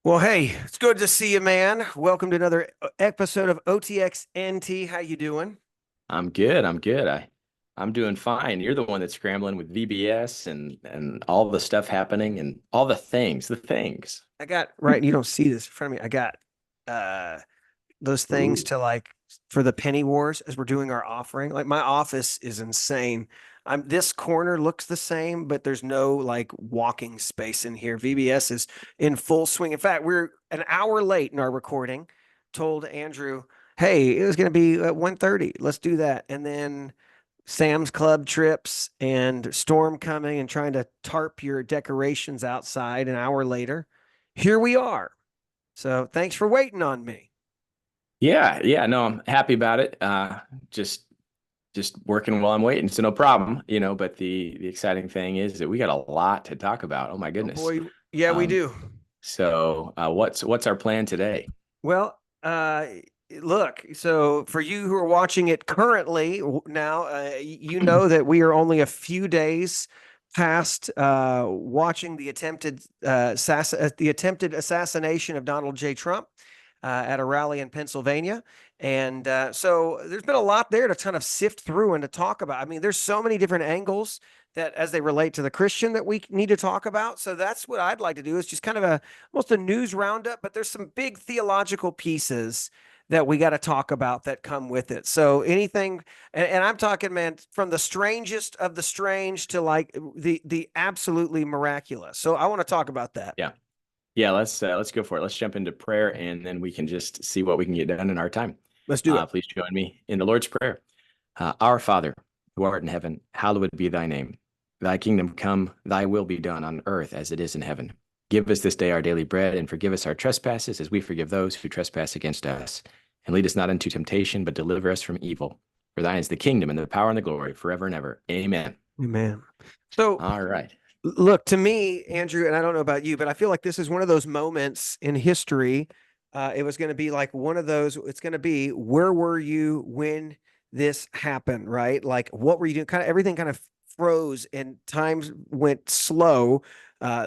Well, hey, it's good to see you, man. Welcome to another episode of OTX NT. How you doing? I'm good. I'm good. I'm doing fine. You're the one that's scrambling with VBS and all the stuff happening and all the things. I got right, and you don't see this in front of me. I got uh those things Ooh. to like for the penny wars as we're doing our offering. Like my office is insane. I'm this corner looks the same, but there's no like walking space in here. VBS is in full swing. In fact, we're an hour late in our recording. Told Andrew, "Hey, it was going to be at 1:30. Let's do that." And then Sam's Club trips and storm coming and trying to tarp your decorations outside an hour later. Here we are. So thanks for waiting on me. Yeah, no, I'm happy about it. Just just working while I'm waiting, so no problem, but the exciting thing is that we got a lot to talk about. Oh my Oh goodness. boy, yeah, we Um, do. what's our plan today? Well, look, so for you who are watching it currently now, you know that we are only a few days past watching the attempted assassination of Donald J. Trump at a rally in Pennsylvania. And so there's been a lot there to kind of sift through and to talk about. I mean, there's so many different angles that as they relate to the Christian that we need to talk about. So that's what I'd like to do is just kind of almost a news roundup, but there's some big theological pieces that we got to talk about that come with it. So anything, and I'm talking, man, from the strangest of the strange to like the absolutely miraculous. So I want to talk about that. Yeah. Yeah, let's go for it. Let's jump into prayer and then we can just see what we can get done in our time. Let's do it. Please join me in the Lord's Prayer. Our Father, who art in heaven, hallowed be thy name. Thy kingdom come, thy will be done on earth as it is in heaven. Give us this day our daily bread, and forgive us our trespasses as we forgive those who trespass against us. And lead us not into temptation, but deliver us from evil. For thine is the kingdom and the power and the glory forever and ever. Amen. Amen. So All right. look, to me, Andrew, and I don't know about you, but I feel like this is one of those moments in history. It was going to be like one of those, it's going to be, where were you when this happened, right? Like, what were you doing? Kind of everything kind of froze and times went slow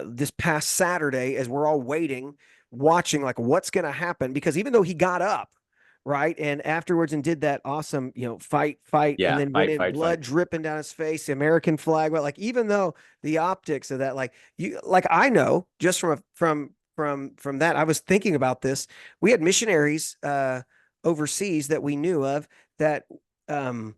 this past Saturday as we're all waiting, watching, like, what's going to happen? Because even though he got up, right, and afterwards and did that awesome, fight, and Yeah, then went fight, in fight, blood fight. dripping down his face, the American flag, but like, even though the optics of that, like you, like I know just from that, I was thinking about this. We had missionaries overseas that we knew of that um,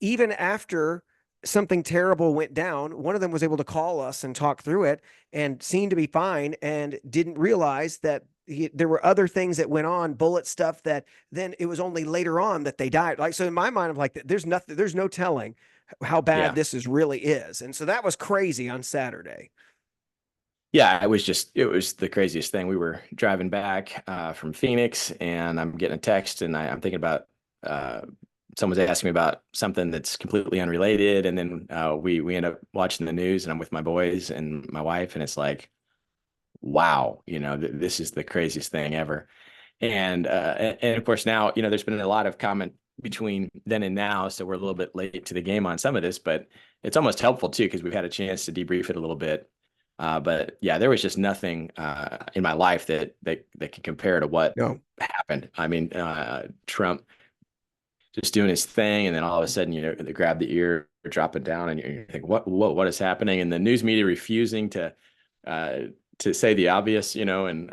even after something terrible went down, one of them was able to call us and talk through it and seemed to be fine and didn't realize that there were other things that went on, bullet stuff that then it was only later on that they died. Like, so in my mind, I'm like, there's nothing, there's no telling how bad Yeah. this is really is. And so that was crazy on Saturday. Yeah, it was the craziest thing. We were driving back from Phoenix and I'm getting a text and I'm thinking about uh, someone's asking me about something that's completely unrelated. And then we end up watching the news and I'm with my boys and my wife and it's like, wow, this is the craziest thing ever. And of course now, there's been a lot of comment between then and now. So we're a little bit late to the game on some of this, but it's almost helpful too, because we've had a chance to debrief it a little bit. But yeah, there was just nothing in my life that can compare to what No. happened. I mean, Trump just doing his thing, and then all of a sudden, they grab the ear, drop it down, and you think, what is happening? And the news media refusing uh, to say the obvious, and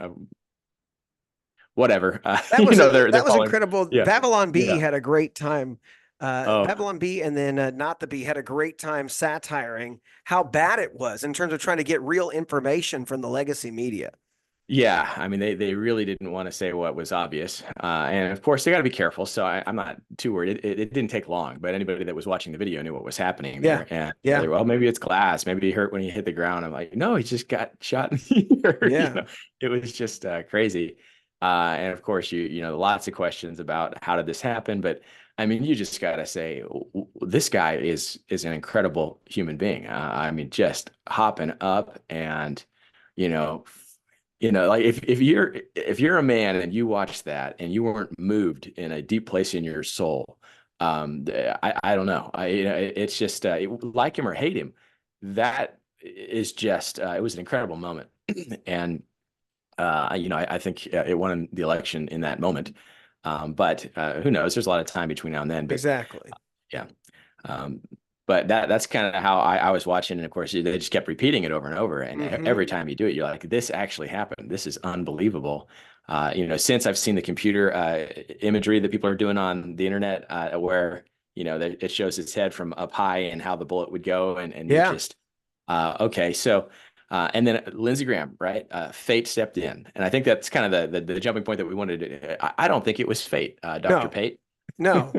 whatever. They're That was calling, incredible. yeah, Babylon B yeah. had a great time. Oh, Babylon B and then Not the B had a great time satiring how bad it was in terms of trying to get real information from the legacy media. yeah. I mean, they really didn't want to say what was obvious, and of course they got to be careful. So I'm not too worried. It didn't take long, but anybody that was watching the video knew what was happening Yeah. there. And Yeah. they're, well, maybe it's glass. Maybe he hurt when he hit the ground. I'm like, no, he just got shot in the ear. Yeah. It was just crazy. And of course, lots of questions about how did this happen, but I mean, you just gotta say this guy is an incredible human being. I mean, just hopping up and you know like if you're a man and you watch that and you weren't moved in a deep place in your soul, I don't know. It's just like him or hate him. That is just it was an incredible moment, and I think it won the election in that moment. But who knows? There's a lot of time between now and then. But Exactly. yeah. Um, but that's kind of how I was watching. And of course, they just kept repeating it over and over. And Hmm. every time you do it, you're like, this actually happened. This is unbelievable. Since I've seen the computer imagery that people are doing on the internet, where, it shows its head from up high and how the bullet would go. And you're Yeah. just, okay. So, and then Lindsey Graham, right? Fate stepped in. And I think that's kind of the jumping point that we wanted to, I don't think it was fate, Dr. No, Pate. no.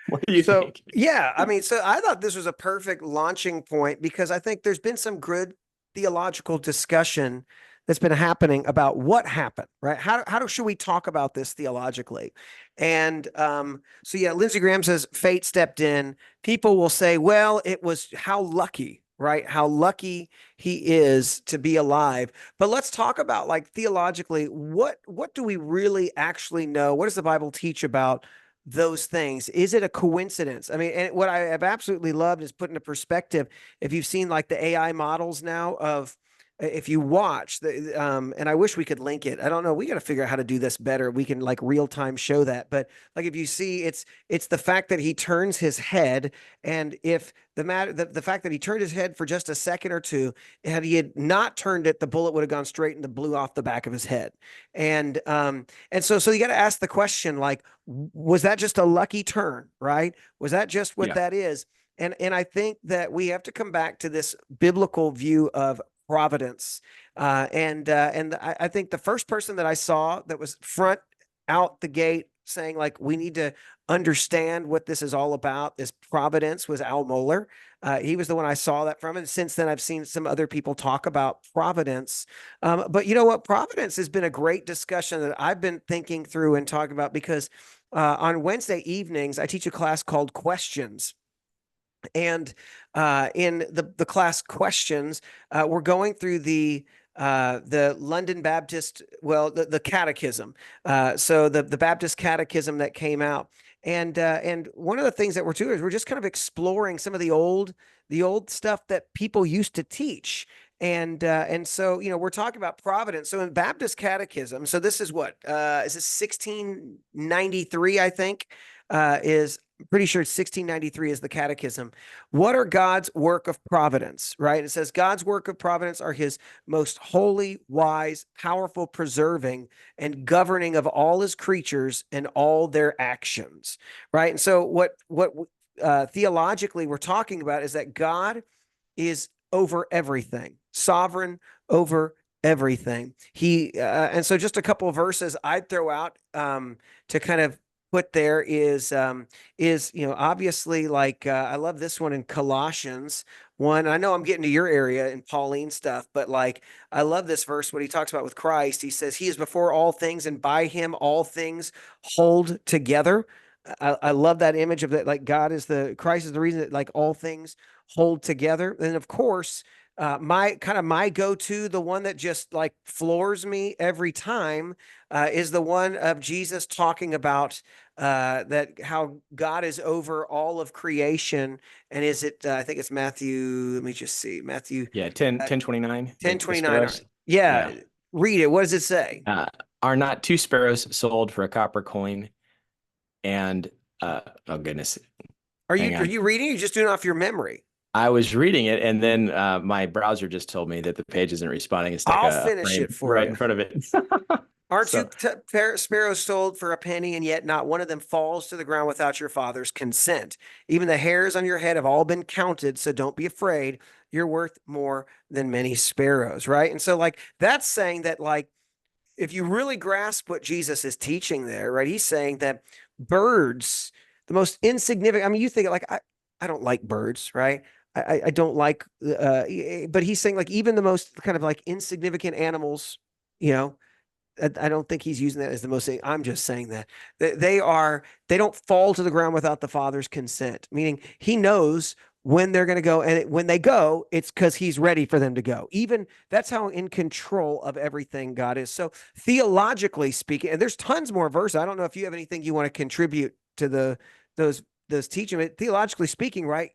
What do you So think? yeah, I mean, so I thought this was a perfect launching point because I think there's been some good theological discussion that's been happening about what happened, right? Should we talk about this theologically? And so yeah, Lindsey Graham says fate stepped in. People will say, well, it was how lucky, right? How lucky he is to be alive. But let's talk about like theologically, what do we really actually know? What does the Bible teach about those things? Is it a coincidence? I mean, and what I have absolutely loved is put into perspective. If you've seen like the AI models now of, if you watch the, and I wish we could link it. I don't know. We got to figure out how to do this better. We can like real time show that. But like if you see, it's the fact that he turns his head, and if the fact that he turned his head for just a second or two, had he had not turned it, the bullet would have gone straight and blew off the back of his head. And so you got to ask the question, like, was that just a lucky turn, right? Was that just what Yeah. that is? And I think that we have to come back to this biblical view of providence. And I think the first person that I saw that was front out the gate saying like we need to understand what this is all about, this providence, was Al Mohler. He was the one I saw that from, and since then I've seen some other people talk about providence. But you know what? Providence has been a great discussion that I've been thinking through and talking about because on Wednesday evenings I teach a class called Questions. And in the class Questions, we're going through the London Baptist, well, the Catechism. So the Baptist Catechism that came out, and one of the things that we're doing is we're just kind of exploring some of the old stuff that people used to teach. And so we're talking about providence. So in Baptist Catechism, so this is what is this 1693, I think, is pretty sure 1693 is the catechism. What are God's work of providence, right? It says God's work of providence are his most holy, wise, powerful, preserving, and governing of all his creatures and all their actions, right? And so what theologically we're talking about is that God is over everything, sovereign over everything. And so just a couple of verses I'd throw out to kind of put there is obviously like I love this one in Colossians 1. I know I'm getting to your area in Pauline stuff, but like I love this verse when he talks about with Christ. He says he is before all things, and by him all things hold together. I love that image of that, like Christ is the reason that like all things hold together. And of course, my go-to, the one that just like floors me every time, is the one of Jesus talking about that how God is over all of creation. And is it, I think it's Matthew, let me just see, Matthew Yeah, 10, uh, 1029, the 10:29. sparrows. Yeah, Yeah. read it. What does it say? Uh, are not two sparrows sold for a copper coin? And oh goodness, Are you hang are on. you reading? Or are you just doing it off your memory? I was reading it, and then my browser just told me that the page isn't responding. It's stuck I'll a finish frame it for right you. in front of it. Aren't two So sparrows sold for a penny, and yet not one of them falls to the ground without your father's consent? Even the hairs on your head have all been counted, so don't be afraid. You're worth more than many sparrows, right? And so, like, that's saying that, like, if you really grasp what Jesus is teaching there, right? He's saying that birds, the most insignificant, I mean, you think like, I don't like birds, right? I don't like, but he's saying like even the most kind of like insignificant animals, you know, I don't think he's using that as the most. I'm just saying that they don't fall to the ground without the Father's consent. Meaning he knows when they're going to go, and when they go, it's because he's ready for them to go. Even that's how in control of everything God is. So theologically speaking, and there's tons more verses. I don't know if you have anything you want to contribute to those teaching. But theologically speaking, right?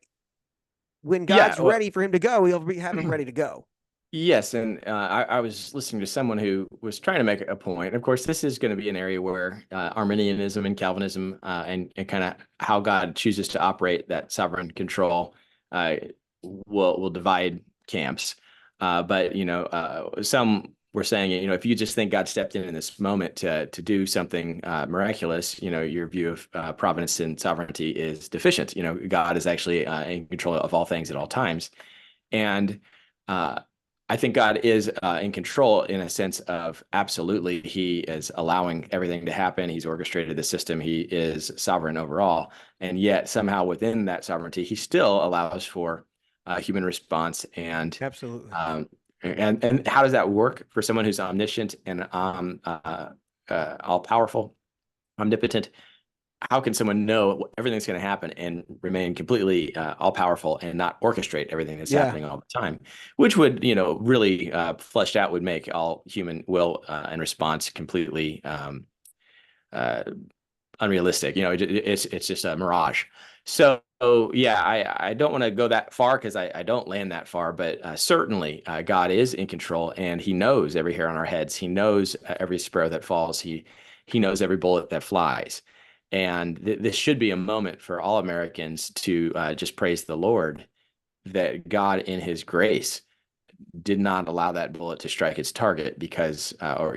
When yeah, God's well, ready for him to go, he'll have him ready to go. Yes, and I was listening to someone who was trying to make a point. Of course, this is going to be an area where Arminianism and Calvinism and kind of how God chooses to operate that sovereign control uh, will divide camps. But some were saying, if you just think God stepped in this moment to do something miraculous, your view of providence and sovereignty is deficient. God is actually in control of all things at all times, and uh, I think God is in control in a sense of absolutely. He is allowing everything to happen. He's orchestrated the system. He is sovereign overall. And yet, somehow within that sovereignty, he still allows for human response. Absolutely. And how does that work for someone who's omniscient and all powerful, omnipotent? How can someone know everything's going to happen and remain completely all powerful and not orchestrate everything that's Yeah. happening all the time, which would, really fleshed out would make all human will and response completely uh, unrealistic. It's just a mirage. So yeah, I don't want to go that far because I don't land that far, but certainly God is in control and he knows every hair on our heads. He knows every sparrow that falls. He knows every bullet that flies. And this should be a moment for all Americans to just praise the Lord that God in his grace did not allow that bullet to strike its target because, or,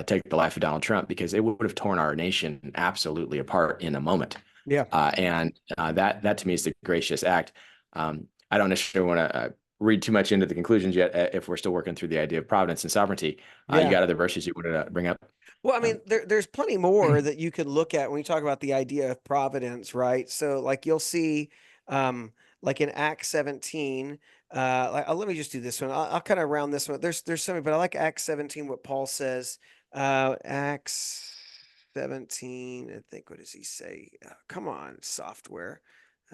take the life of Donald Trump because it would have torn our nation absolutely apart in a moment. Yeah. And that to me is the gracious act. I don't necessarily want to read too much into the conclusions yet if we're still working through the idea of providence and sovereignty. You Yeah. got other verses you wanted to bring up? Well, I Um, mean, there's plenty more that you could look at when you talk about the idea of providence, right? So, like you'll see, um, like in Acts 17, let me just do this one. I'll kind of round this one. There's something, but I like Acts 17, what Paul says. Acts 17, I think, what does he say? Come on, software.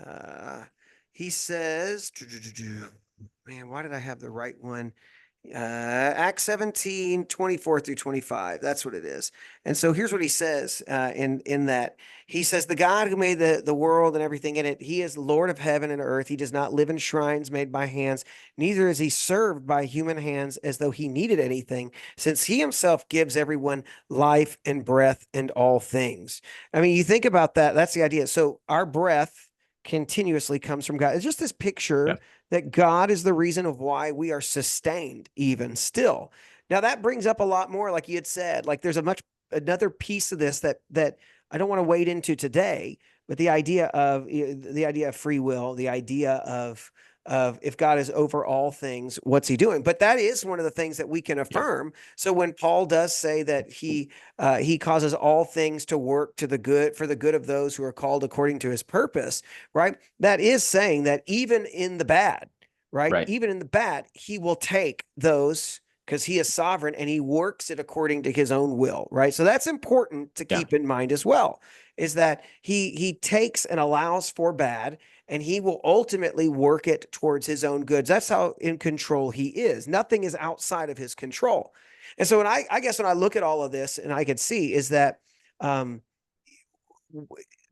Uh, he says, man, why did I have the right one? Acts 17, 24 through 25. That's what it is. And so here's what he says in that. He says, the God who made the world and everything in it, he is Lord of heaven and earth. He does not live in shrines made by hands, neither is he served by human hands as though he needed anything, since he himself gives everyone life and breath and all things. I mean, you think about that. That's the idea. So our breath continuously comes from God. It's just this yeah, picture that God is the reason of why we are sustained even still. Now that brings up a lot more, like you had said, like there's another piece of this that I don't want to wade into today, but the idea of free will, the idea of if God is over all things, what's he doing? But that is one of the things that we can yeah, affirm. So when Paul does say that he causes all things to work to the good for the good of those who are called according to his purpose, right? That is saying that even in the bad, right? right, Even in the bad, he will take those because he is sovereign and he works it according to his own will, right? So that's important to yeah, keep in mind as well, is that he takes and allows for bad and he will ultimately work it towards his own goods. That's how in control he is. Nothing is outside of his control. And so when I guess when I look at all of this and I could see is that um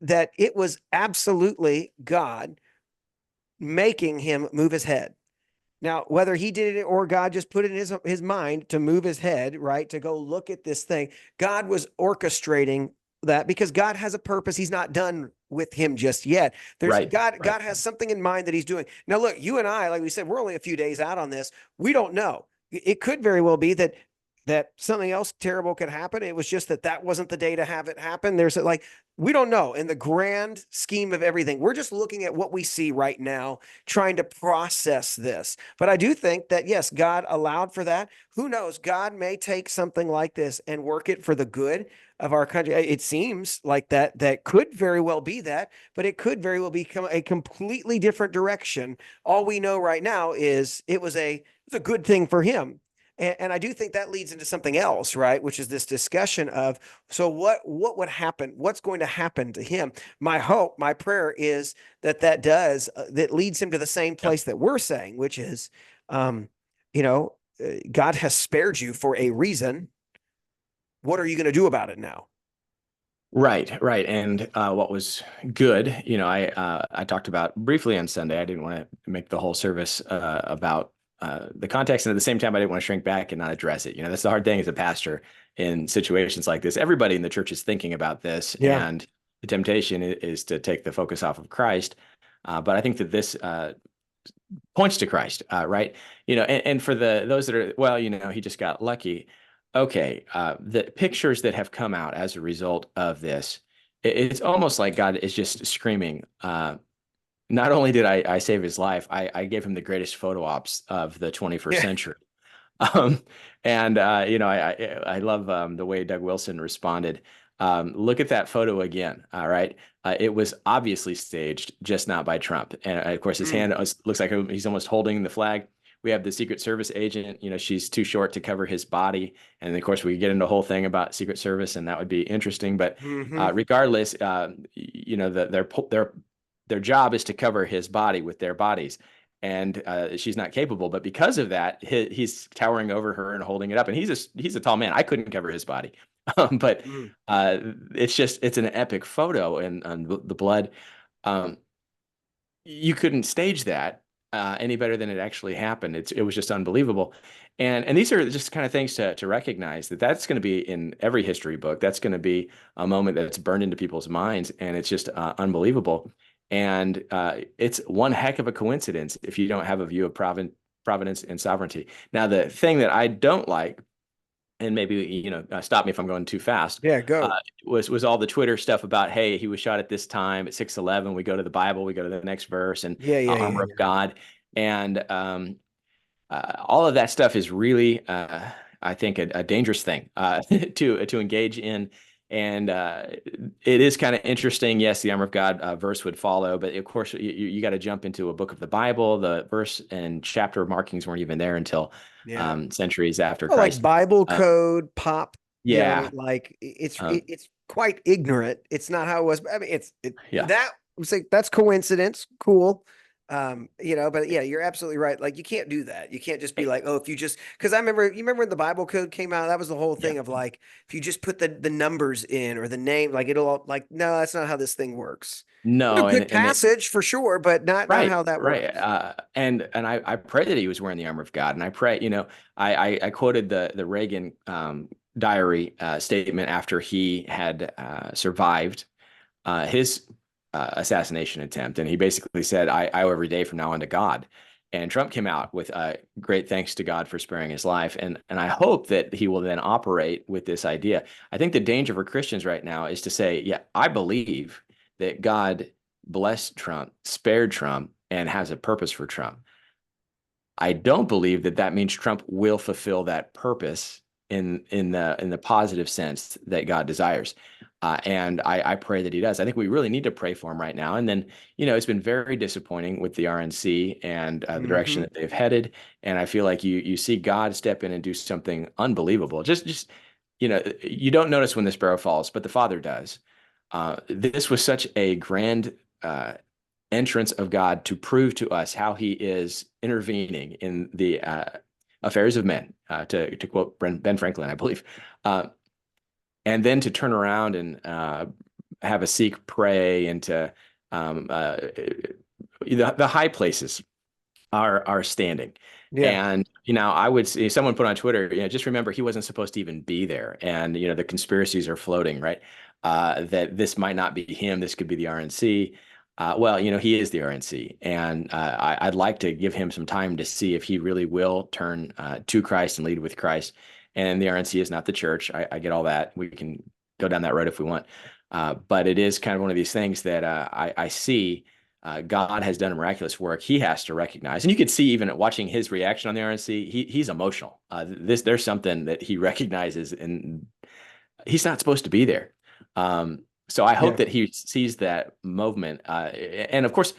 that it was absolutely God making him move his head. Now, whether he did it or God just put it in his mind to move his head, right, to go look at this thing, God was orchestrating that because God has a purpose. He's not done with him just yet. There's right, God, right. God has something in mind that he's doing. Now, look, you and I, like we said, we're only a few days out on this. We don't know. It could very well be that something else terrible could happen. It was just that wasn't the day to have it happen. There's like, we don't know in the grand scheme of everything. We're just looking at what we see right now, trying to process this. But I do think that, yes, God allowed for that. Who knows? God may take something like this and work it for the good of our country. It seems like that could very well be that, but it could very well become a completely different direction. All we know right now is it was a good thing for him. And I do think that leads into something else, right? Which is this discussion of, so what would happen? What's going to happen to him? My hope, my prayer is that leads him to the same Yeah. place that we're saying, which is, um, God has spared you for a reason. What are you going to do about it now? Right, right. And what was good, I talked about briefly on Sunday. I didn't want to make the whole service about the context, and at the same time, I didn't want to shrink back and not address it. That's the hard thing as a pastor in situations like this. Everybody in the church is thinking about this, Yeah. and the temptation is to take the focus off of Christ. But I think that this points to Christ, right? And for those that are, well, he just got lucky. Okay, the pictures that have come out as a result of this, it's almost like God is just screaming. Not only did I save his life, I gave him the greatest photo ops of the 21st Yeah. century. And I love the way Doug Wilson responded. Look at that photo again. All right. It was obviously staged, just not by Trump. And of course, his hand looks like he's almost holding the flag. We have the Secret Service agent. She's too short to cover his body. And of course, we get into a whole thing about Secret Service, and that would be interesting. But regardless, their job is to cover his body with their bodies. And she's not capable, but because of that, he's towering over her and holding it up. And he's a tall man. I couldn't cover his body, but it's an epic photo, and the blood. You couldn't stage that any better than it actually happened. It was just unbelievable. And these are just kind of things to recognize that's going to be in every history book. That's going to be a moment that's burned into people's minds, and it's just unbelievable. And it's one heck of a coincidence if you don't have a view of providence and sovereignty. Now, the thing that I don't like, and maybe stop me if I'm going too fast. Yeah, go. Was all the Twitter stuff about, hey, he was shot at this time at 6/11. We go to the Bible, we go to the next verse, and armor of God, and all of that stuff is really, I think, a dangerous thing to engage in. And it is kind of interesting. Yes, the armor of God verse would follow, but of course, you got to jump into a book of the Bible. The verse and chapter markings weren't even there until centuries after Christ. Like Bible code, pop. Yeah, like it's quite ignorant. It's not how it was. I mean, that's coincidence. Cool. But yeah, you're absolutely right. Like, you can't do that. You can't just be like, oh, if you just, because you remember when the Bible code came out, that was the whole thing of like, if you just put the numbers in or the name, like it'll like, no, that's not how this thing works. No, good passage for sure, but not how that works. And I pray that he was wearing the armor of God, and I pray, I quoted the Reagan diary statement after he had survived his assassination attempt. And he basically said, I owe every day from now on to God. And Trump came out with great thanks to God for sparing his life. And I hope that he will then operate with this idea. I think the danger for Christians right now is to say, yeah, I believe that God blessed Trump, spared Trump, and has a purpose for Trump. I don't believe that means Trump will fulfill that purpose in the positive sense that God desires. And I pray that he does. I think we really need to pray for him right now. And then, it's been very disappointing with the RNC and the direction that they've headed. And I feel like you see God step in and do something unbelievable. Just you don't notice when the sparrow falls, but the Father does. This was such a grand entrance of God to prove to us how he is intervening in the affairs of men, to quote Ben Franklin, I believe. And then to turn around and have a Sikh pray, and to the high places are standing. Yeah. And, I would see someone put on Twitter, just remember he wasn't supposed to even be there. And, the conspiracies are floating, right? That this might not be him. This could be the RNC. Well, he is the RNC. And I'd like to give him some time to see if he really will turn to Christ and lead with Christ. And the RNC is not the church. I get all that. We can go down that road if we want. But it is kind of one of these things that I see God has done a miraculous work. He has to recognize. And you could see even watching his reaction on the RNC, he's emotional. There's something that he recognizes, and he's not supposed to be there. So I hope that he sees that movement. And of course,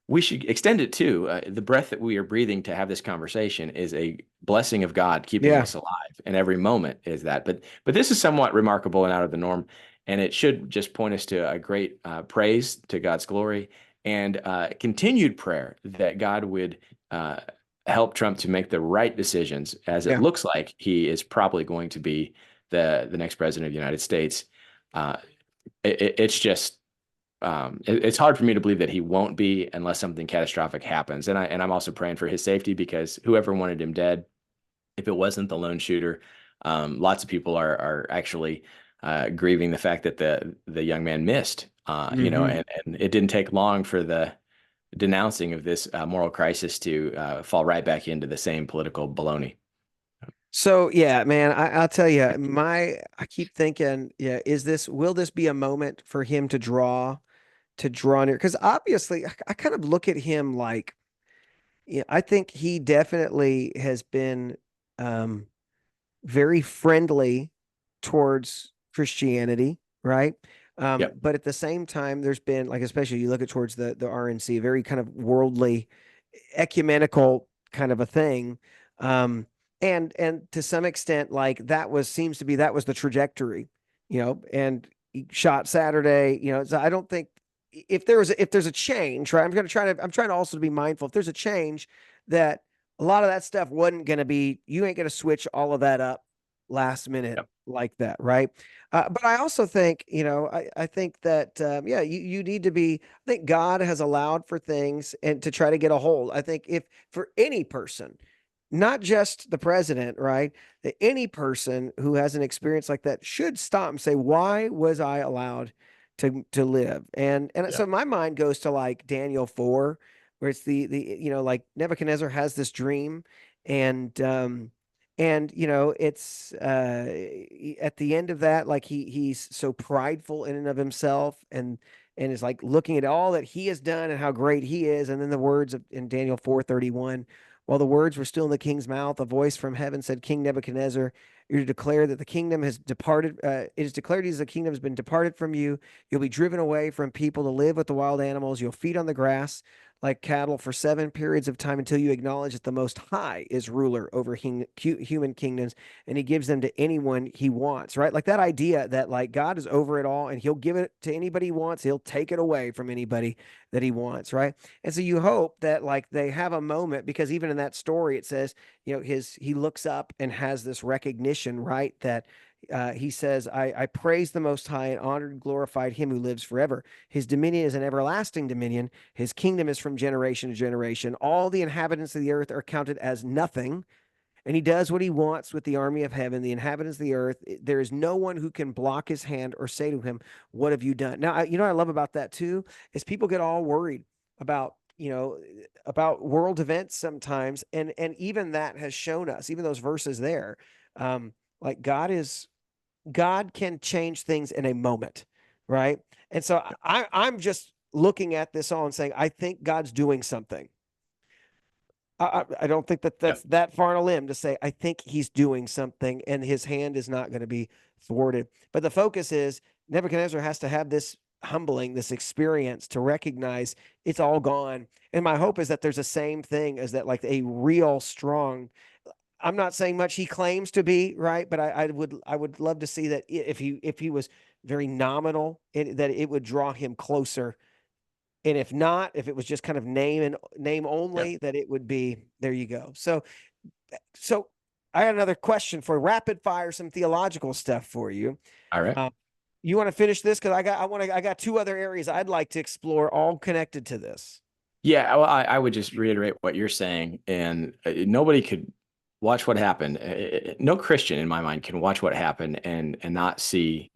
we should extend it to the breath that we are breathing to have this conversation is a blessing of God keeping us alive, and every moment is that. But this is somewhat remarkable and out of the norm, and it should just point us to a great praise to God's glory, and continued prayer that God would help Trump to make the right decisions, as it looks like he is probably going to be the next president of the United States. It's just it's hard for me to believe that he won't be unless something catastrophic happens. And I'm also praying for his safety, because whoever wanted him dead, if it wasn't the lone shooter, lots of people are actually grieving the fact that the young man missed. And it didn't take long for the denouncing of this moral crisis to fall right back into the same political baloney. So yeah, man, I'll tell you, I keep thinking, yeah, will this be a moment for him to draw near? Because obviously, I kind of look at him like, yeah, I think he definitely has been um, very friendly towards Christianity, right? Yep. But at the same time, there's been like, especially you look at towards the RNC, very kind of worldly, ecumenical kind of a thing. Um, and to some extent, like that was the trajectory, and he shot Saturday, so I don't think if there's a change, right? I'm trying to also be mindful. If there's a change, that a lot of that stuff wasn't going to be, you ain't going to switch all of that up last minute Yep. like that, right? But I also think, I think that, yeah, you need to be, I think God has allowed for things and to try to get a hold. I think if for any person, not just the president, right? That any person who has an experience like that should stop and say, why was I allowed to live? And Yeah. so my mind goes to like Daniel 4, where it's like Nebuchadnezzar has this dream, and it's at the end of that, like he's so prideful in and of himself, and is like looking at all that he has done and how great he is. And then the words in Daniel 4:31, while the words were still in the king's mouth, a voice from heaven said, King Nebuchadnezzar, you're to declare that the kingdom has departed. It is declared as the kingdom has been departed from you. You'll be driven away from people to live with the wild animals. You'll feed on the grass like cattle for 7 periods of time until you acknowledge that the Most High is ruler over human kingdoms, and he gives them to anyone he wants, right? Like that idea that like God is over it all and he'll give it to anybody he wants, he'll take it away from anybody that he wants, right? And so you hope that like they have a moment, because even in that story it says, he looks up and has this recognition, right? That he says, I praise the Most High and honored and glorified him who lives forever. His dominion is an everlasting dominion. His kingdom is from generation to generation. All the inhabitants of the earth are counted as nothing. And he does what he wants with the army of heaven, the inhabitants of the earth. There is no one who can block his hand or say to him, what have you done? Now, what I love about that too, is people get all worried about, about world events sometimes. And even that has shown us, even those verses there, like God can change things in a moment, right? And so I'm just looking at this all and saying, I think God's doing something. I don't think that Yep. that's that far on a limb to say I think he's doing something and his hand is not going to be thwarted. But the focus is Nebuchadnezzar has to have this humbling, this experience to recognize it's all gone. And my hope is that there's the same thing as that, like a real strong. I'm not saying much he claims to be, right? But I would love to see that if he was very nominal, that it would draw him closer. And if not, if it was just kind of name Yep. only, that it would be, there you go. So I got another question for rapid fire, some theological stuff for you. All right. Uh, you want to finish this? Because I got two other areas I'd like to explore, all connected to this. Yeah, well, I would just reiterate what you're saying, and nobody could watch what happened. No Christian, in my mind, can watch what happened and not see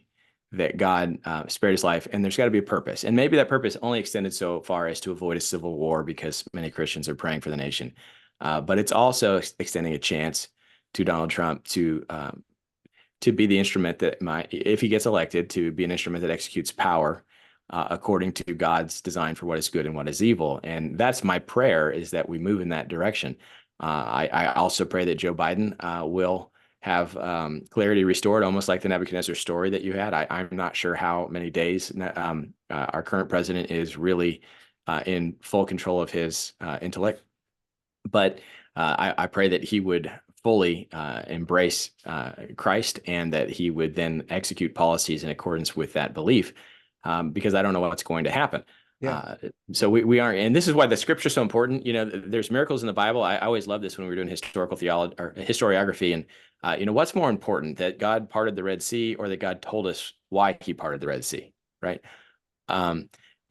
that God spared his life, and there's got to be a purpose. And maybe that purpose only extended so far as to avoid a civil war, because many Christians are praying for the nation. But it's also extending a chance to Donald Trump to be the instrument that might, if he gets elected, to be an instrument that executes power according to God's design for what is good and what is evil. And that's my prayer, is that we move in that direction. I also pray that Joe Biden will have clarity restored, almost like the Nebuchadnezzar story that you had. I'm not sure how many days our current president is really in full control of his intellect, but I pray that he would fully embrace Christ, and that he would then execute policies in accordance with that belief, because I don't know what's going to happen. Yeah. So we aren't, and this is why the scripture is so important. There's miracles in the Bible. I always love this when we're doing historical theology or historiography. And what's more important, that God parted the Red Sea, or that God told us why he parted the Red Sea, right?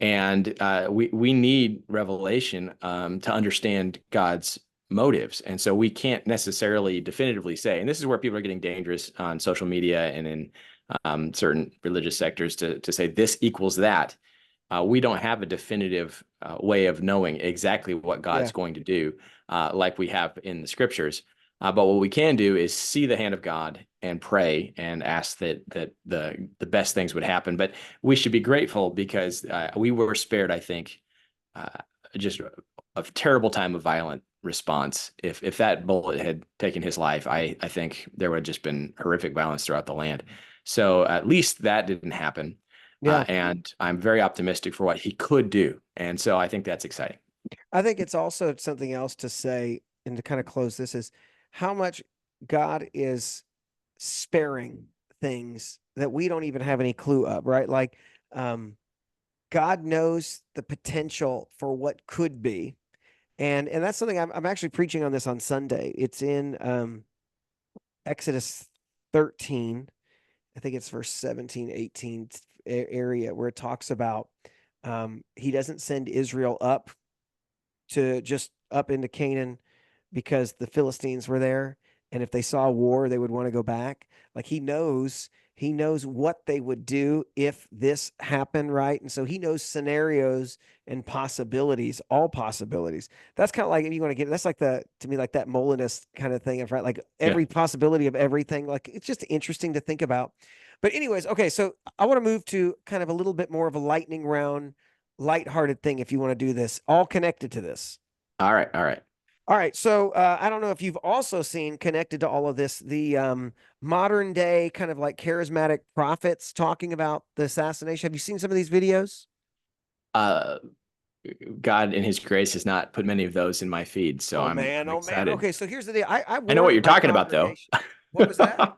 And we need revelation to understand God's motives. And so we can't necessarily definitively say, and this is where people are getting dangerous on social media and in certain religious sectors to say this equals that. We don't have a definitive way of knowing exactly what Yeah. God's going to do, like we have in the scriptures. But what we can do is see the hand of God and pray and ask that the best things would happen. But we should be grateful because we were spared, I think, uh, just a terrible time of violent response. If that bullet had taken his life, I think there would have just been horrific violence throughout the land. So at least that didn't happen. Yeah. And I'm very optimistic for what he could do. And so I think that's exciting. I think it's also something else to say, and to kind of close this, is how much God is sparing things that we don't even have any clue of, right? Like, God knows the potential for what could be. And that's something I'm actually preaching on this on Sunday. It's in Exodus 13. I think it's verse 17, 18 area where it talks about he doesn't send Israel up to just up into Canaan because the Philistines were there. And if they saw war, they would want to go back. Like he knows what they would do if this happened, right? And so he knows scenarios and possibilities, all possibilities. That's kind of like, if you want to get, that's like to me, like that Molinist kind of thing of, right? Like Yeah. every possibility of everything. Like it's just interesting to think about. But anyways, okay. So I want to move to kind of a little bit more of a lightning round, lighthearted thing. If you want to do this, all connected to this. All right. All right. All right. So I don't know if you've also seen, connected to all of this, the modern day kind of like charismatic prophets talking about the assassination. Have you seen some of these videos? Uh, God in his grace has not put many of those in my feed. So Oh I'm man, oh man. excited. Okay, so here's the deal. I I know what warned you're my talking about, though. congregation. What was that?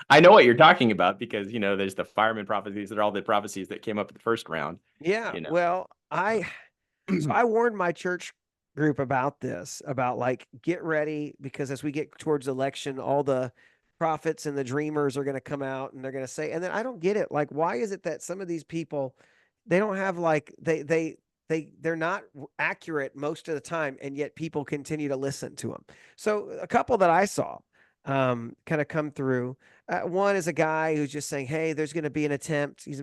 I know what you're talking about because, there's the fireman prophecies that are all the prophecies that came up in the first round, Yeah. you know. Well, I warned my church group about this, about like, get ready, because as we get towards election, all the prophets and the dreamers are going to come out and they're going to say, and then I don't get it. Like, why is it that some of these people, they don't have like, they're not accurate most of the time, and yet people continue to listen to them. So a couple that I saw kind of come through. One is a guy who's just saying, hey, there's going to be an attempt. He's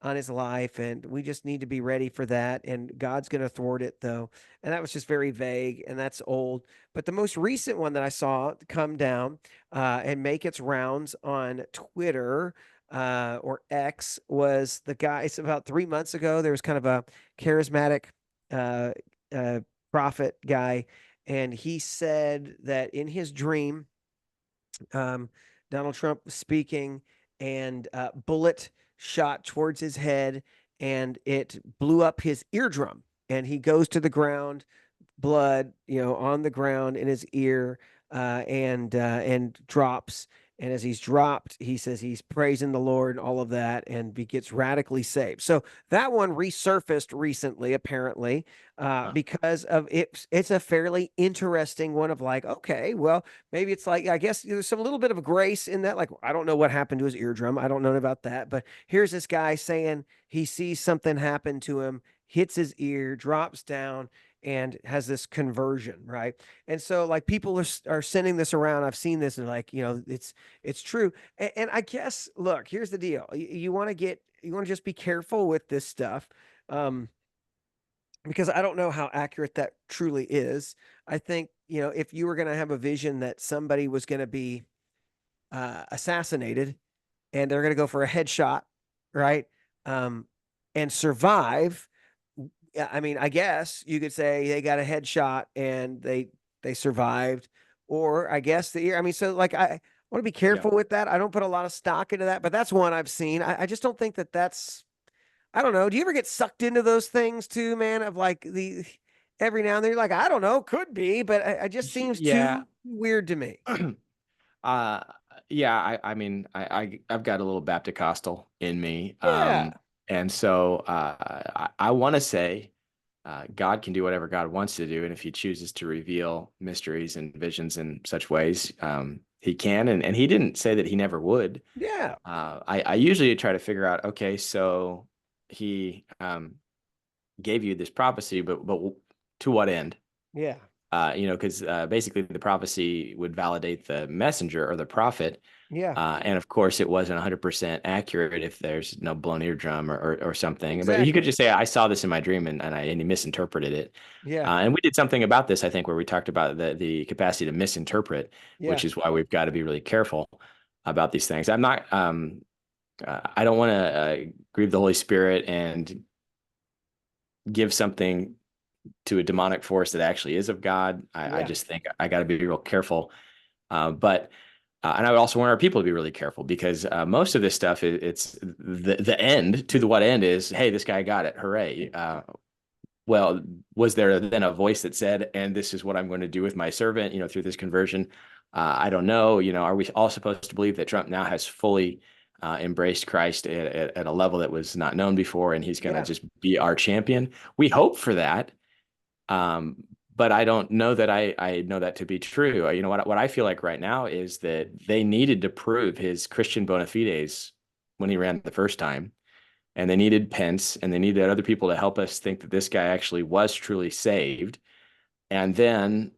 on his life, and we just need to be ready for that. And God's going to thwart it, though. And that was just very vague, and that's old. But the most recent one that I saw come down and make its rounds on Twitter or X was the guy. It's about 3 months ago. There was kind of a charismatic uh, prophet guy, and he said that in his dream, Donald Trump was speaking, and bullet shot towards his head, and it blew up his eardrum, and he goes to the ground, blood, on the ground in his ear, and drops. And as he's dropped, he says he's praising the Lord and all of that, and he gets radically saved. So that one resurfaced recently, apparently, because of it. It's a fairly interesting one of like, okay, well, maybe it's like, I guess there's some little bit of grace in that. Like, I don't know what happened to his eardrum. I don't know about that, but here's this guy saying he sees something happen to him, hits his ear, drops down, and has this conversion, right? And so like people are sending this around. I've seen this, and like, it's true. And I guess, look, here's the deal. You want to just be careful with this stuff. Because I don't know how accurate that truly is. I think, if you were going to have a vision that somebody was going to be assassinated, and they're going to go for a headshot, right? And survive. Yeah, I mean, I guess you could say they got a headshot and they survived, or I guess the ear. I mean, so like I want to be Yeah. careful with that. I don't put a lot of stock into that, but that's one I've seen. I just don't think that that's. I don't know. Do you ever get sucked into those things too, man? Of like the every now and then you're like, I don't know, could be, but it just seems Yeah. too weird to me. Uh, yeah, I've got a little Baptist in me. Yeah. And so I want to say God can do whatever God wants to do. And if he chooses to reveal mysteries and visions in such ways, he can. And he didn't say that he never would. Yeah. I usually try to figure out, okay, so he gave you this prophecy, but to what end? Yeah. Because basically the prophecy would validate the messenger or the prophet. Yeah. And of course, it wasn't 100% accurate if there's no blown eardrum or something. But he could Exactly. just say, "I saw this in my dream," and he misinterpreted it. Yeah. And we did something about this, I think, where we talked about the capacity to misinterpret, Yeah. which is why we've got to be really careful about these things. I don't want to grieve the Holy Spirit and give something to a demonic force that actually is of God. I Yeah. just think I got to be real careful. But and I would also want our people to be really careful because most of this stuff, it's the end to the what end is, hey, this guy got it, hooray. Well, was there then a voice that said, and this is what I'm going to do with my servant, through this conversion? I don't know. Are we all supposed to believe that Trump now has fully embraced Christ at a level that was not known before, and he's going to Yeah. just be our champion? We hope for that. Um, but I don't know that I know that to be true. What I feel like right now is that they needed to prove his Christian bona fides when he ran the first time, and they needed Pence, and they needed other people to help us think that this guy actually was truly saved. And then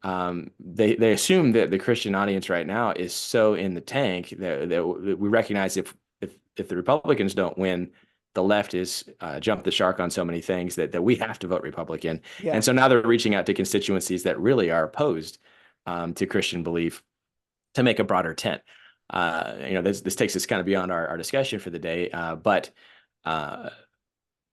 they assume that the Christian audience right now is so in the tank that we recognize if the Republicans don't win, the left is jumped the shark on so many things that we have to vote Republican. Yeah. And so now they're reaching out to constituencies that really are opposed to Christian belief to make a broader tent. This takes us kind of beyond our discussion for the day, but uh,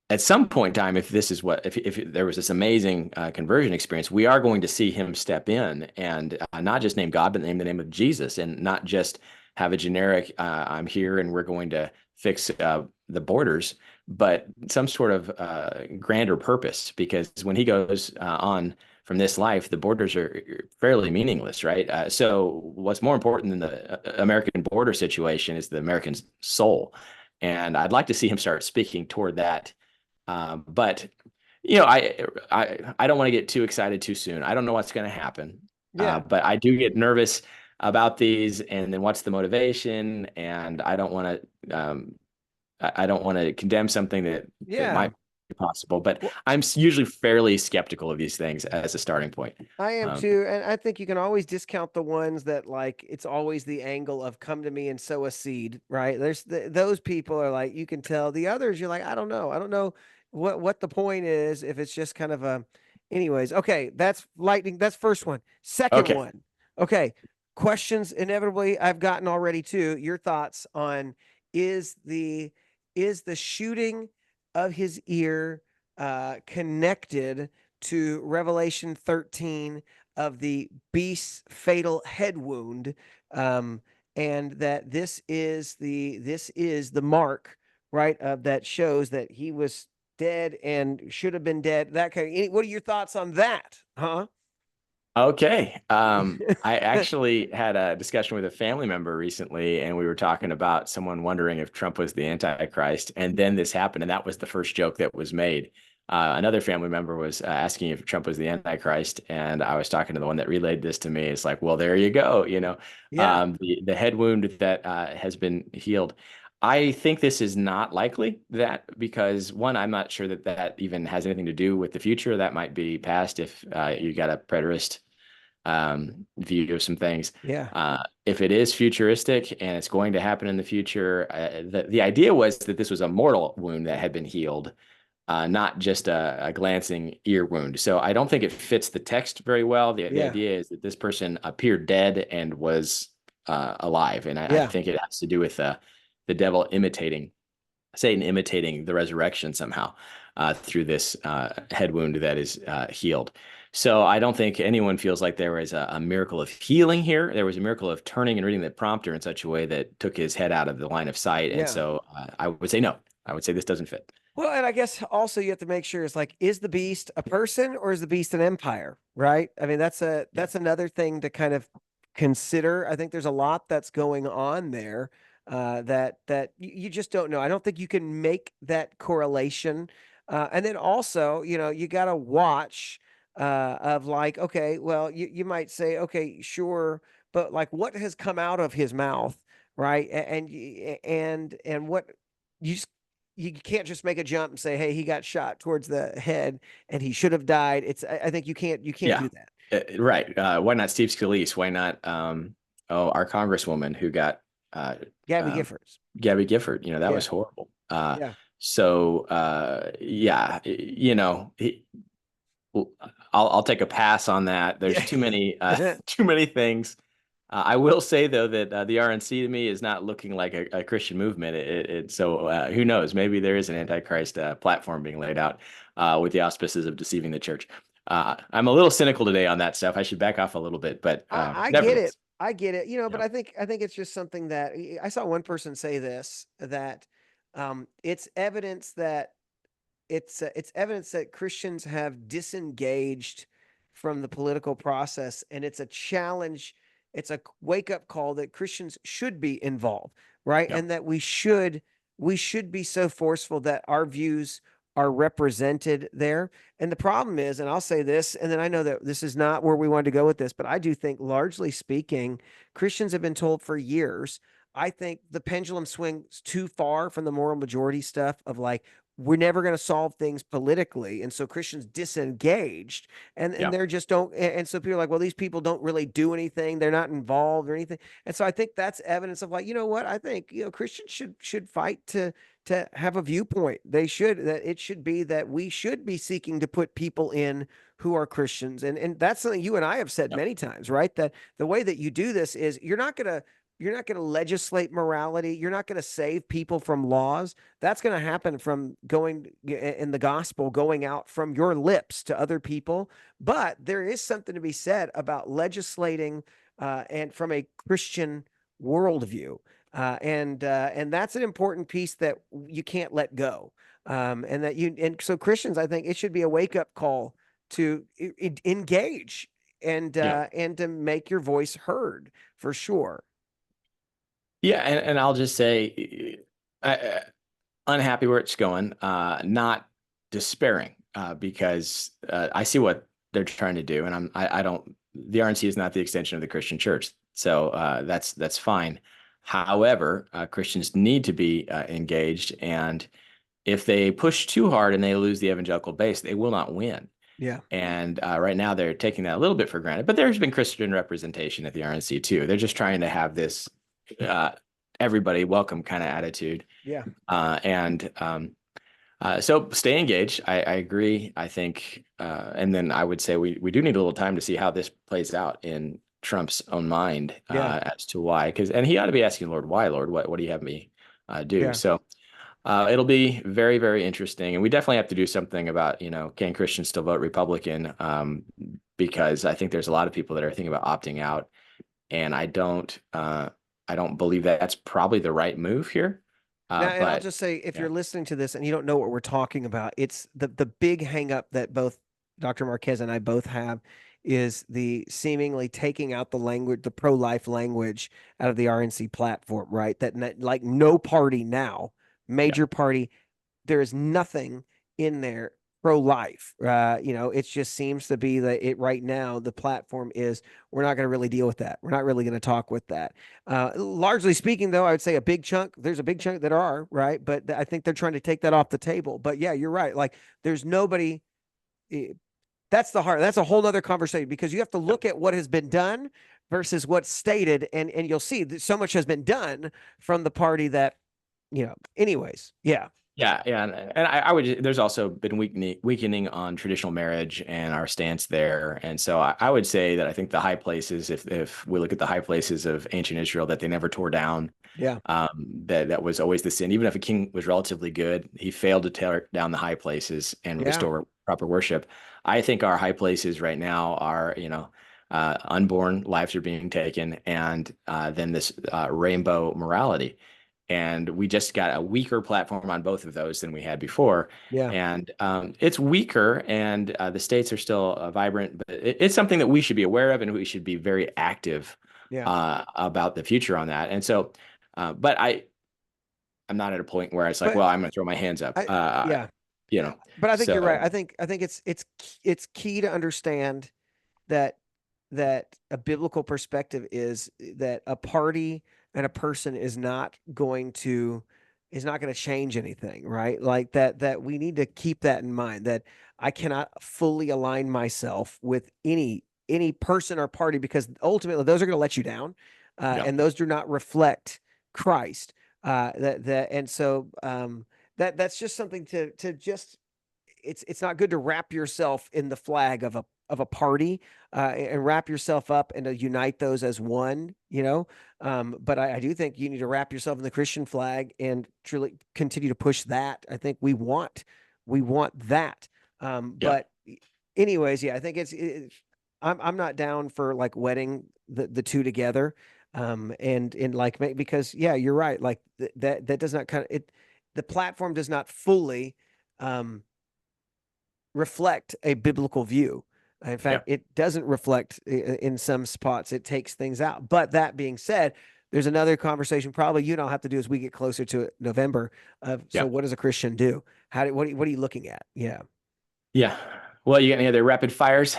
at some point in time, if there was this amazing conversion experience, we are going to see him step in and not just name God, but name the name of Jesus, and not just have a generic "I'm here and we're going to fix the borders," but some sort of grander purpose. Because when he goes on from this life, the borders are fairly meaningless, right? So what's more important than the American border situation is the American soul, and I'd like to see him start speaking toward that. But I don't want to get too excited too soon. I don't know what's going to happen, Yeah. but I do get nervous about these. And then what's the motivation? And I don't want to condemn something that Yeah. might be possible. But Well, I'm usually fairly skeptical of these things as a starting point. I am Um, too. And I think you can always discount the ones that like it's always the angle of come to me and sow a seed, right? Those people are like you can tell. The others you're like I don't know. I don't know what the point is if it's just kind of a anyways. Okay, that's lightning. That's first one. Second okay. one. Okay. Questions inevitably I've gotten already too. Your thoughts on is the is the shooting of his ear connected to Revelation 13 of the beast's fatal head wound, um, and that this is the mark, right, of that shows that he was dead and should have been dead. That kind of, what are your thoughts on that? Huh? Okay. I actually had a discussion with a family member recently, and we were talking about someone wondering if Trump was the Antichrist. And then this happened, and that was the first joke that was made. Another family member was asking if Trump was the Antichrist, and I was talking to the one that relayed this to me. It's like, well, there you go. Yeah, The head wound that has been healed. I think this is not likely that because one, I'm not sure that that even has anything to do with the future. That might be past if you got a preterist view of some things. yeah, If it is futuristic and it's going to happen in the future, the idea was that this was a mortal wound that had been healed, not just a glancing ear wound. So I don't think it fits the text very well. The yeah, idea is that this person appeared dead and was alive. And I yeah, think it has to do with the devil imitating, Satan imitating the resurrection somehow through this head wound that is healed. So I don't think anyone feels like there was a miracle of healing here. There was a miracle of turning and reading the prompter in such a way that took his head out of the line of sight. And yeah. so I would say no. I would say this doesn't fit. Well, and I guess also you have to make sure it's like, is the beast a person or is the beast an empire? Right. I mean, Yeah. that's another thing to kind of consider. I think there's a lot that's going on there that you just don't know. I don't think you can make that correlation. And then also, you got to watch of like, okay, well, you might say, okay, sure, but like what has come out of his mouth, right? And what you just you can't just make a jump and say, hey, he got shot towards the head and he should have died. I think you can't Yeah. do that. Right. Why not Steve Scalise? Why not our congresswoman who got Gabby um, Giffords. Gabby Gifford? That Yeah. was horrible. Yeah. So yeah, well, I'll take a pass on that. There's too many Yeah. too many things. I will say though that the RNC to me is not looking like a Christian movement. So who knows? Maybe there is an antichrist platform being laid out with the auspices of deceiving the church. I'm a little cynical today on that stuff. I should back off a little bit, but I get it. nevertheless, I get it. But yeah, I think it's just something that I saw one person say this, that it's evidence that it's evidence that Christians have disengaged from the political process, and it's a challenge. It's a wake up call that Christians should be involved, right? yeah, And that we should be so forceful that our views are represented there. And the problem is, and I'll say this, and then I know that this is not where we wanted to go with this, but I do think, largely speaking, Christians have been told for years. I think the pendulum swings too far from the moral majority stuff of like, we're never going to solve things politically. And so Christians disengaged, and yeah, they're just don't. And so people are like, well, these people don't really do anything. They're not involved or anything. And so I think that's evidence of like, you know what? I think, Christians should fight to have a viewpoint. They should, that it should be that we should be seeking to put people in who are Christians. And that's something you and I have said yeah, many times, right? That the way that you do this is you're not going to legislate morality. You're not going to save people from laws. That's going to happen from going in the gospel, going out from your lips to other people. But there is something to be said about legislating and from a Christian worldview. And that's an important piece that you can't let go. And so Christians, I think it should be a wake up call to engage yeah. and to make your voice heard for sure. Yeah, and I'll just say, unhappy where it's going, not despairing, because I see what they're trying to do, and I don't. The RNC is not the extension of the Christian church, so that's fine. However, Christians need to be engaged, and if they push too hard and they lose the evangelical base, they will not win. Yeah. And right now they're taking that a little bit for granted, but there's been Christian representation at the RNC too. They're just trying to have this uh, everybody welcome kind of attitude. Yeah. So stay engaged. I agree. I think, and then I would say we do need a little time to see how this plays out in Trump's own mind Yeah. as to why. And he ought to be asking Lord, why, Lord? What do you have me do? Yeah. So it'll be very, very interesting. And we definitely have to do something about, can Christians still vote Republican? Because I think there's a lot of people that are thinking about opting out. And I don't believe that that's probably the right move here. Now, and I'll But just say, if yeah, you're listening to this and you don't know what we're talking about, it's the big hang up that both Dr. Marquez and I both have is the seemingly taking out the language, the pro-life language out of the RNC platform, right? That like no party now, yeah, major party, there is nothing in there pro-life. It just seems to be that it right now, the platform is, we're not going to really deal with that. We're not really going to talk with that. Largely speaking, though, I would say there's a big chunk that are, right? But I think they're trying to take that off the table. But yeah, you're right. Like there's nobody. eh, that's a whole other conversation, because you have to look at what has been done versus what's stated, and you'll see that so much has been done from the party that, anyways. Yeah. yeah. And I would. There's also been weakening on traditional marriage and our stance there. And so I would say that I think the high places, if we look at the high places of ancient Israel that they never tore down, Yeah. that was always the sin. Even if a king was relatively good, he failed to tear down the high places and Yeah. restore proper worship. I think our high places right now are, unborn lives are being taken, and then this rainbow morality. And we just got a weaker platform on both of those than we had before. Yeah. And it's weaker, and the states are still vibrant, but it's something that we should be aware of, and we should be very active Yeah. about the future on that. And so, but I'm not at a point where it's like, But well, I'm going to throw my hands up. I yeah. You know, But I think you're right. so I think it's key to understand that a biblical perspective is that a party and a person is not going to is not going to change anything, right? Like that we need to keep that in mind, that I cannot fully align myself with any person or party, because ultimately those are going to let you down, Yeah. and those do not reflect Christ. And so that's just something to just, it's not good to wrap yourself in the flag of a party, and wrap yourself up and to unite those as one, you know. But I do think you need to wrap yourself in the Christian flag and truly continue to push that. I think we want that. Yeah. But anyways, yeah, I think I'm not down for like wedding the two together. And like because yeah, you're right. Like that does not kind of it. The platform does not fully um reflect a biblical view. In Yeah. fact, it doesn't reflect in some spots. It takes things out. But that being said, there's another conversation probably you don't have to do as we get closer to November. So Yeah. what does a Christian do? What are you looking at? Yeah. Yeah. Well, you got any other rapid fires?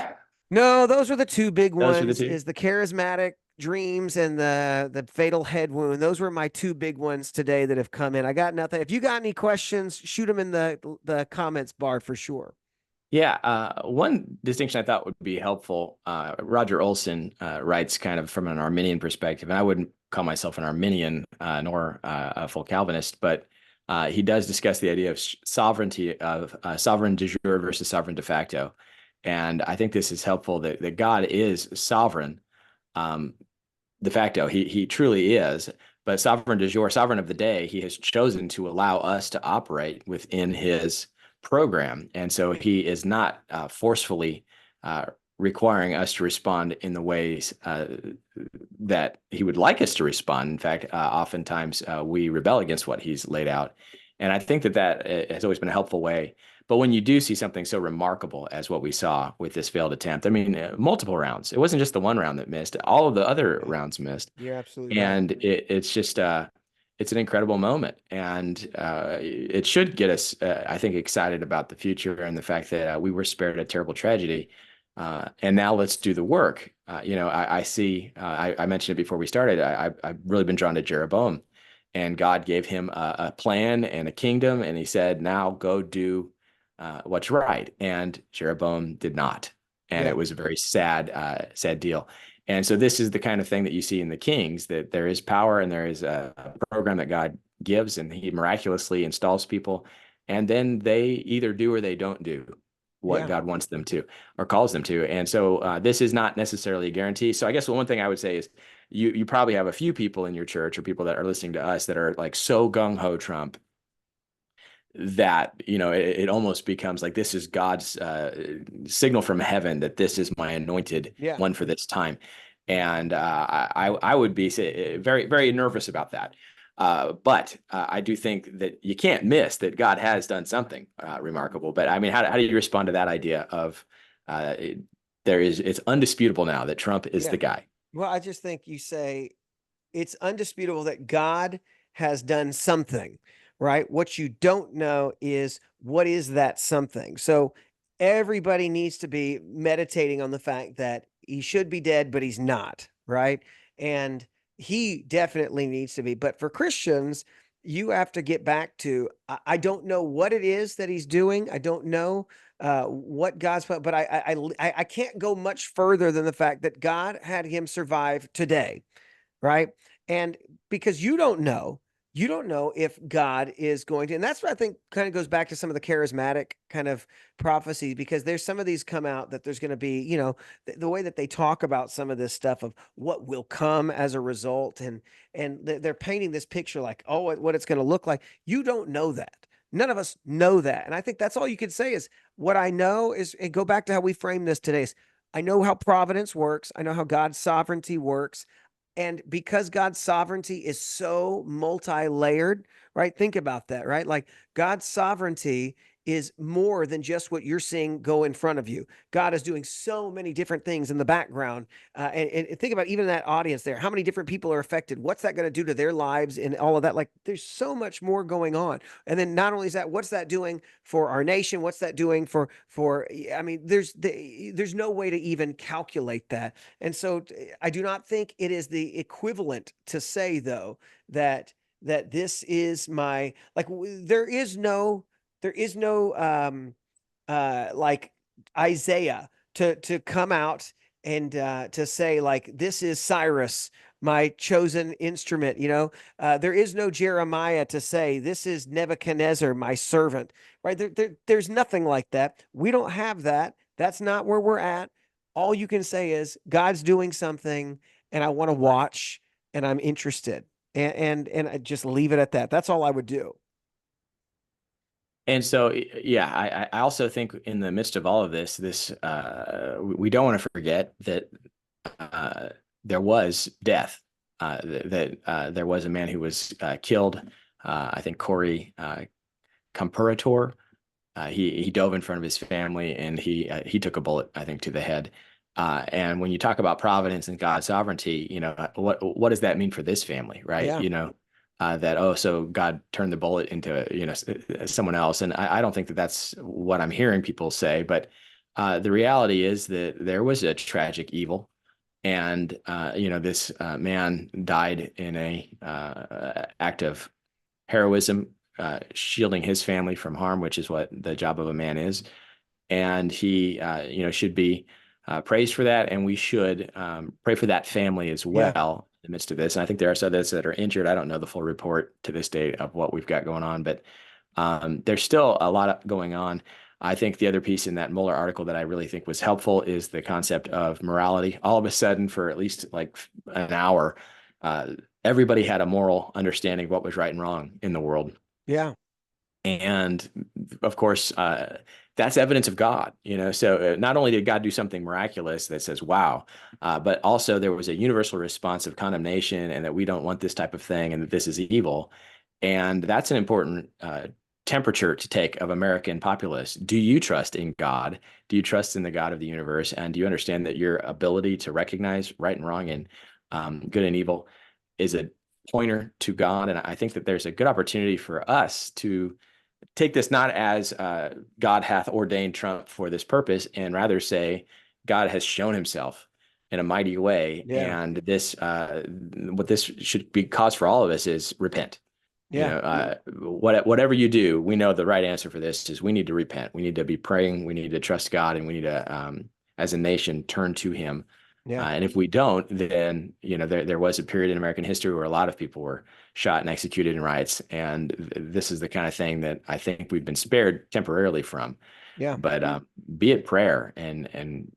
No, those are the two big Those are the ones, two. is the charismatic dreams and the fatal head wound. Those were my two big ones today that have come in. I got nothing. If you got any questions, shoot them in the comments bar for sure. Yeah, one distinction I thought would be helpful. Roger Olson writes kind of from an Arminian perspective, and I wouldn't call myself an Arminian nor a full Calvinist, but he does discuss the idea of sovereignty of sovereign de jure versus sovereign de facto, and I think this is helpful that God is sovereign um, de facto. He truly is, but sovereign de jure, sovereign of the day, he has chosen to allow us to operate within his program. And so he is not forcefully uh, requiring us to respond in the ways that he would like us to respond. In fact, oftentimes we rebel against what he's laid out. And I think that has always been a helpful way. But when you do see something so remarkable as what we saw with this failed attempt, I mean, multiple rounds. It wasn't just the one round that missed; all of the other Yeah, rounds missed, you're absolutely right. and it's just it's an incredible moment, and it should get us, I think, excited about the future and the fact that we were spared a terrible tragedy. And now let's do the work. I see. I mentioned it before we started. I've really been drawn to Jeroboam, and God gave him a plan and a kingdom, and He said, "Now go do what's right." And Jeroboam did not, and Yeah. it was a very sad deal. And so this is the kind of thing that you see in the Kings, that there is power and there is a program that God gives, and He miraculously installs people, and then they either do or they don't do what Yeah. God wants them to or calls them to. And so this is not necessarily a guarantee. So I guess the one thing I would say is you probably have a few people in your church or people that are listening to us that are like so gung-ho Trump that it almost becomes like this is God's signal from heaven that this is my anointed Yeah. one for this time, and I would be very very nervous about that. But I do think that you can't miss that God has done something remarkable. But I mean, how do you respond to that idea of it's undisputable now that Trump is Yeah. the guy? Well, I just think you say it's undisputable that God has done something, right? What you don't know is what is that something. So everybody needs to be meditating on the fact that he should be dead, but he's not, right? And he definitely needs to be. But for Christians, you have to get back to I don't know what it is that he's doing. I don't know what God's put, but I can't go much further than the fact that God had him survive today, right? And because you don't know if God is going to, and that's what I think kind of goes back to some of the charismatic kind of prophecies, because there's some of these come out that there's going to be, the way that they talk about some of this stuff of what will come as a result. And they're painting this picture like, oh, what it's going to look like. You don't know that. None of us know that. And I think that's all you can say is what I know is, and go back to how we frame this today is, I know how providence works. I know how God's sovereignty works. And because God's sovereignty is so multi-layered, right? Think about that, right? Like God's sovereignty is more than just what you're seeing go in front of you. God is doing so many different things in the background. And think about even that audience there. How many different people are affected? What's that going to do to their lives and all of that? Like there's so much more going on. And then not only is that, what's that doing for our nation? What's that doing I mean, there's no way to even calculate that. And so I do not think it is the equivalent to say, though, that that this is my, like, there is no, like Isaiah to come out and to say like, this is Cyrus, my chosen instrument. There is no Jeremiah to say, this is Nebuchadnezzar, my servant. Right? There's nothing like that. We don't have that. That's not where we're at. All you can say is God's doing something, and I want to watch, and I'm interested, and I just leave it at that. That's all I would do. And so, yeah, I also think in the midst of all of this, we don't want to forget that there was death, that there was a man who was killed. I think Corey Comparator. He dove in front of his family, and he took a bullet, I think, to the head. And when you talk about providence and God's sovereignty, what does that mean for this family, right? Yeah. So God turned the bullet into someone else, and I don't think that that's what I'm hearing people say, but the reality is that there was a tragic evil, and this man died in a act of heroism, shielding his family from harm, which is what the job of a man is, and he should be praised for that, and we should pray for that family as Yeah. well in the midst of this. And I think there are others that are injured. I don't know the full report to this date of what we've got going on, but there's still a lot going on. I think the other piece in that Mueller article that I really think was helpful is the concept of morality. All of a sudden, for at least like an hour, everybody had a moral understanding of what was right and wrong in the world. Yeah. And of course, that's evidence of God, So not only did God do something miraculous that says, wow, but also there was a universal response of condemnation, and that we don't want this type of thing, and that this is evil. And that's an important temperature to take of American populace. Do you trust in God? Do you trust in the God of the universe? And do you understand that your ability to recognize right and wrong and good and evil is a pointer to God? And I think that there's a good opportunity for us to take this not as God hath ordained Trump for this purpose, and rather say God has shown himself in a mighty way. Yeah. And what this should be cause for all of us is repent. Yeah. Whatever you do, we know the right answer for this is we need to repent. We need to be praying. We need to trust God, and we need to, as a nation, turn to him. Yeah. And if we don't, then, there was a period in American history where a lot of people were shot and executed in riots. And this is the kind of thing that I think we've been spared temporarily from. Yeah. But be it prayer and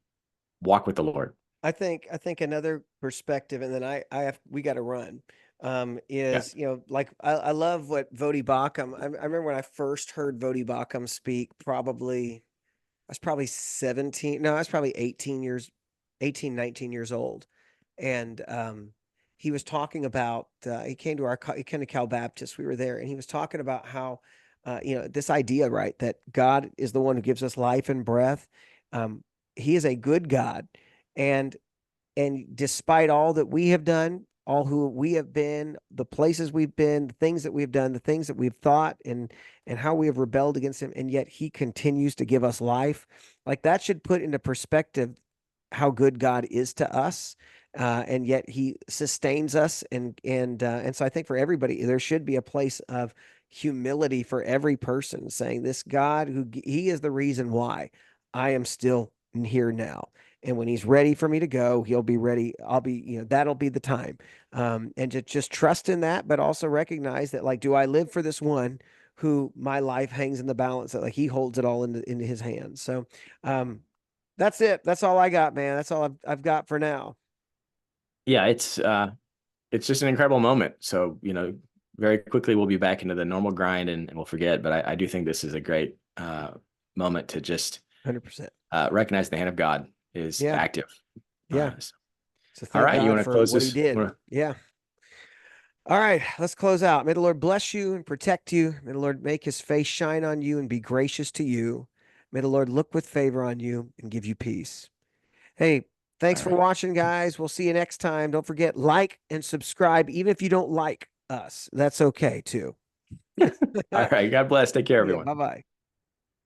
walk with the Lord. I think another perspective, and then we got to run. Is, like, I love what Vodi Bakum. I remember when I first heard Vodi Bakum speak, I was probably 17. No, I was probably 18, 19 years old. And he was talking about, he came to Cal Baptist. We were there, and he was talking about how, this idea, right, that God is the one who gives us life and breath. He is a good God. And despite all that we have done, all who we have been, the places we've been, the things that we've done, the things that we've thought, and how we have rebelled against him, and yet he continues to give us life. Like, that should put into perspective how good God is to us, and yet he sustains us, and so I think for everybody there should be a place of humility for every person, saying, this God, he is the reason why I am still here now. And when he's ready for me to go, he'll be ready. I'll be, that'll be the time. And just trust in that, but also recognize that, like, do I live for this one who my life hangs in the balance, that like he holds it all into his hands. So, that's it. That's all I got, man. That's all I've got for now. Yeah, it's just an incredible moment. So, very quickly we'll be back into the normal grind, and we'll forget. But I do think this is a great moment to just 100%. Recognize the hand of God is active. Yeah. So all thank right, God you want to for close what this? he did. Yeah. All right, let's close out. May the Lord bless you and protect you. May the Lord make his face shine on you and be gracious to you. May the Lord look with favor on you and give you peace. Hey, thanks for watching, guys. We'll see you next time. Don't forget, like and subscribe, even if you don't like us. That's okay, too. All right. God bless. Take care, Yeah, everyone. bye-bye.